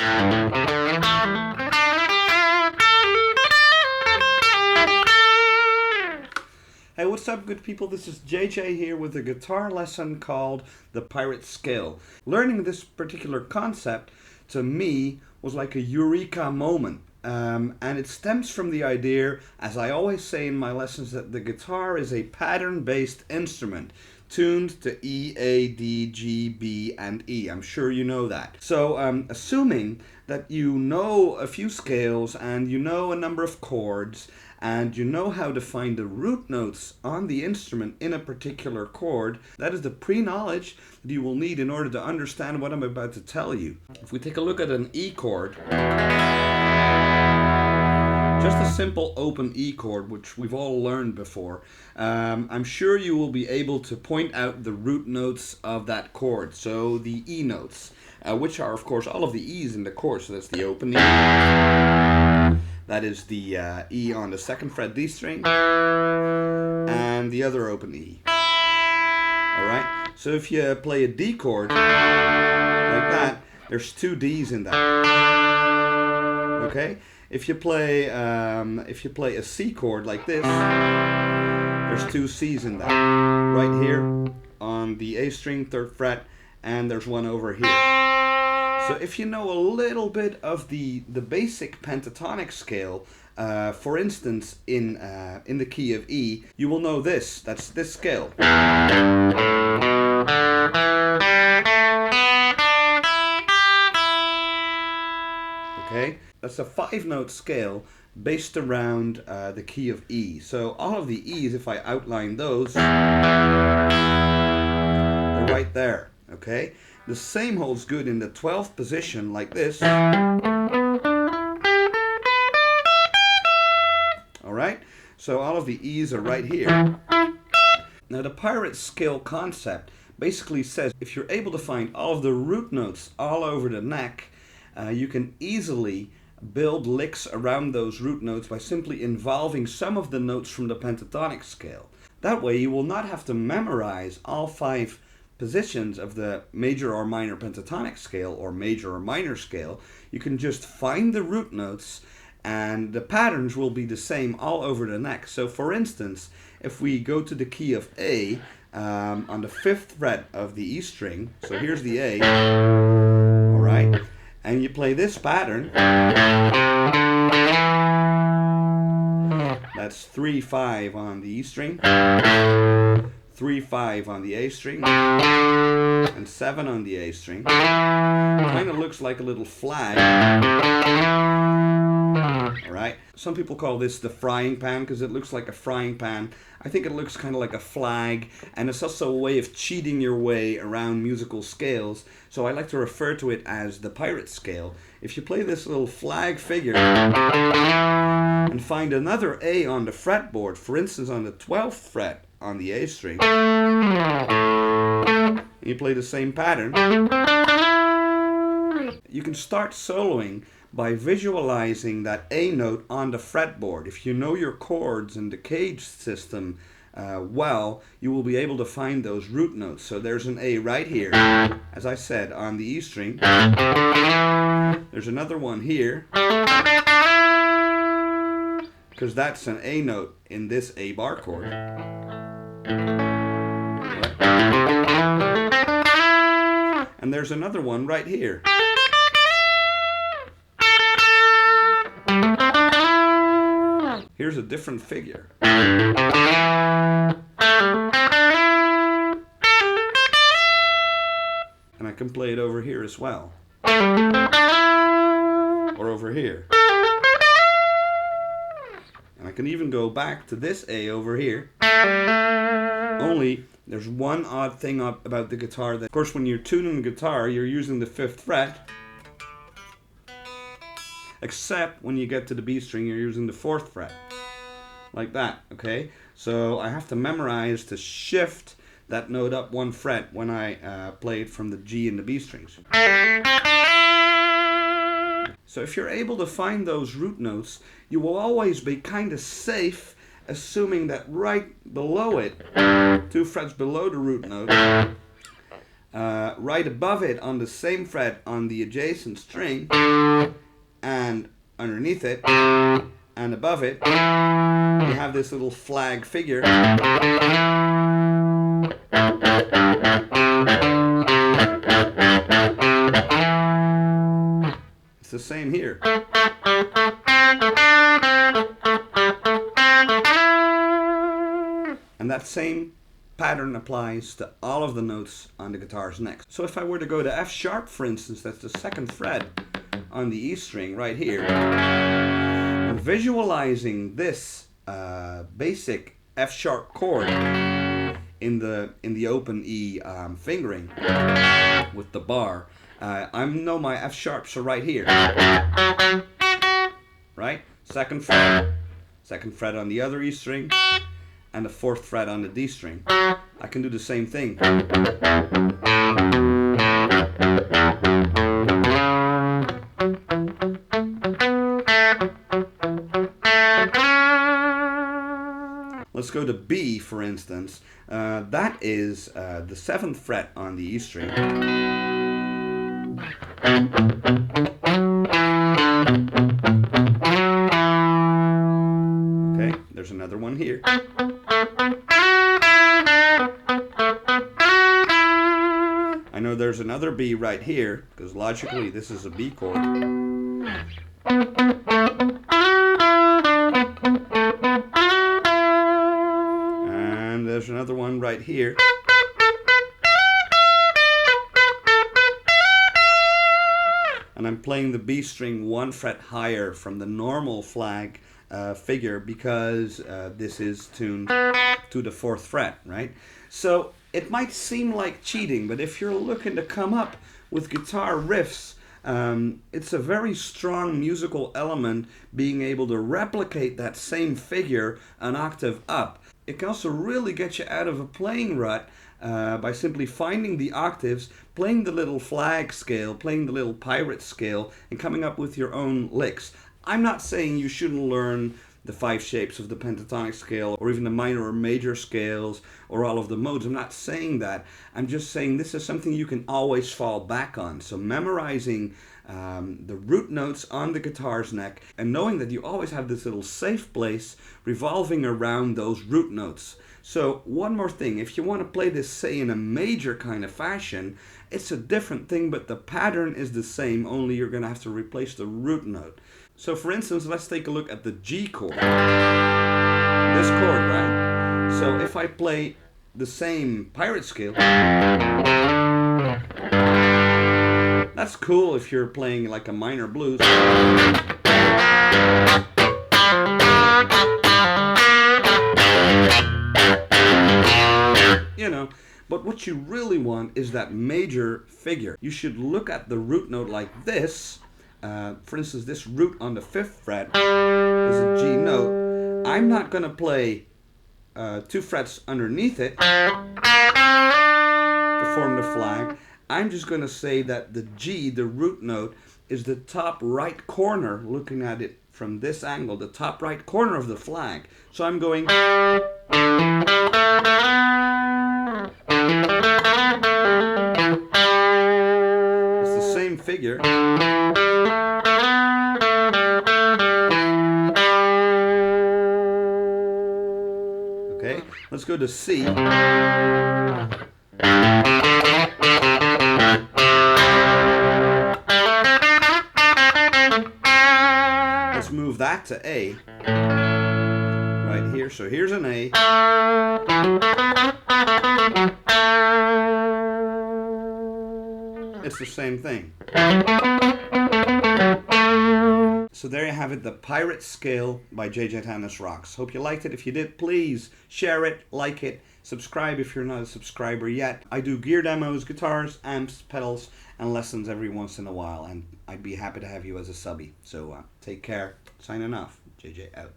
Hey, what's up, good people? This is JJ here with a guitar lesson called The Pirate Scale. Learning this particular concept, to me, was like a eureka moment. And it stems from the idea, as I always say in my lessons, that the guitar is a pattern-based instrument, tuned to E, A, D, G, B, and E. I'm sure you know that. So assuming that you know a few scales and you know a number of chords and you know how to find the root notes on the instrument in a particular chord, that is the pre-knowledge that you will need in order to understand what I'm about to tell you. If we take a look at an E chord, just a simple open E chord, which we've all learned before, I'm sure you will be able to point out the root notes of that chord, so the E notes, which are of course all of the E's in the chord. So that's the open E, that is the E on the 2nd fret D string, and the other open E. Alright, so if you play a D chord like that, there's 2 D's in that. Okay? If you play a C chord like this, there's 2 C's in that. Right here on the A string, 3rd fret, and there's one over here. So if you know a little bit of the basic pentatonic scale, for instance in the key of E, you will know this. That's this scale. Okay? That's a 5-note scale based around the key of E. So all of the E's, if I outline those, they're right there. Okay? The same holds good in the 12th position, like this. Alright? So all of the E's are right here. Now the pirate scale concept basically says if you're able to find all of the root notes all over the neck, you can easily build licks around those root notes by simply involving some of the notes from the pentatonic scale. That way you will not have to memorize all 5 positions of the major or minor pentatonic scale or major or minor scale. You can just find the root notes and the patterns will be the same all over the neck. So for instance, if we go to the key of A, on the 5th fret of the E string, so here's the A, alright, and you play this pattern, that's 3-5 on the E string, 3-5 on the A string, and 7 on the A string. Kind of looks like a little flag. Alright, some people call this the frying pan because it looks like a frying pan. I think it looks kind of like a flag, and it's also a way of cheating your way around musical scales, so I like to refer to it as the pirate scale. If you play this little flag figure and find another A on the fretboard, for instance on the 12th fret on the A string, and you play the same pattern, you can start soloing by visualizing that A note on the fretboard. If you know your chords and the cage system well, you will be able to find those root notes. So there's an A right here, as I said, on the E string. There's another one here, because that's an A note in this A bar chord. And there's another one right here. Here's a different figure. And I can play it over here as well. Or over here. And I can even go back to this A over here. Only there's one odd thing about the guitar that, of course, when you're tuning the guitar, you're using the 5th fret. Except when you get to the B string, you're using the 4th fret. Like that, okay? So I have to memorize to shift that note up 1 fret when I play it from the G and the B strings. So if you're able to find those root notes, you will always be kind of safe, assuming that right below it, 2 frets below the root note, Right above it on the same fret on the adjacent string, and underneath it and above it, you have this little flag figure. It's the same here. And that same pattern applies to all of the notes on the guitar's neck. So if I were to go to F sharp, for instance, that's the second fret on the E string right here, and visualizing this basic F sharp chord in the open E fingering with the bar, I know my F sharps are right here, right? Second fret on the other E string, and the fourth fret on the D string. I can do the same thing. Let's go to B, for instance. That is the 7th fret on the E string. Okay, there's another one here. I know there's another B right here, because logically this is a B chord. And there's another one right here. And I'm playing the B string 1 fret higher from the normal flag figure, because this is tuned to the 4th fret, right? So it might seem like cheating, but if you're looking to come up with guitar riffs, it's a very strong musical element being able to replicate that same figure an octave up. It can also really get you out of a playing rut by simply finding the octaves, playing the little flag scale, playing the little pirate scale, and coming up with your own licks. I'm not saying you shouldn't learn the 5 shapes of the pentatonic scale, or even the minor or major scales, or all of the modes. I'm not saying that. I'm just saying this is something you can always fall back on. So memorizing the root notes on the guitar's neck, and knowing that you always have this little safe place revolving around those root notes. So one more thing, if you want to play this, say, in a major kind of fashion, it's a different thing, but the pattern is the same, only you're going to have to replace the root note. So for instance, let's take a look at the G chord. This chord, right? So if I play the same pirate scale, that's cool if you're playing like a minor blues. You know, but what you really want is that major figure. You should look at the root note like this. For instance, this root on the 5th fret is a G note. I'm not going to play 2 frets underneath it to form the flag. I'm just going to say that the G, the root note, is the top right corner, looking at it from this angle, the top right corner of the flag. So I'm going... It's the same figure. Okay, let's go to C. Let's move that to A. Right here, so here's an A. It's the same thing. So there you have it, the Pirate Scale by J.J. Tanis Rocks. Hope you liked it. If you did, please share it, like it, subscribe if you're not a subscriber yet. I do gear demos, guitars, amps, pedals, and lessons every once in a while, and I'd be happy to have you as a subby. So take care. Signing off. JJ out.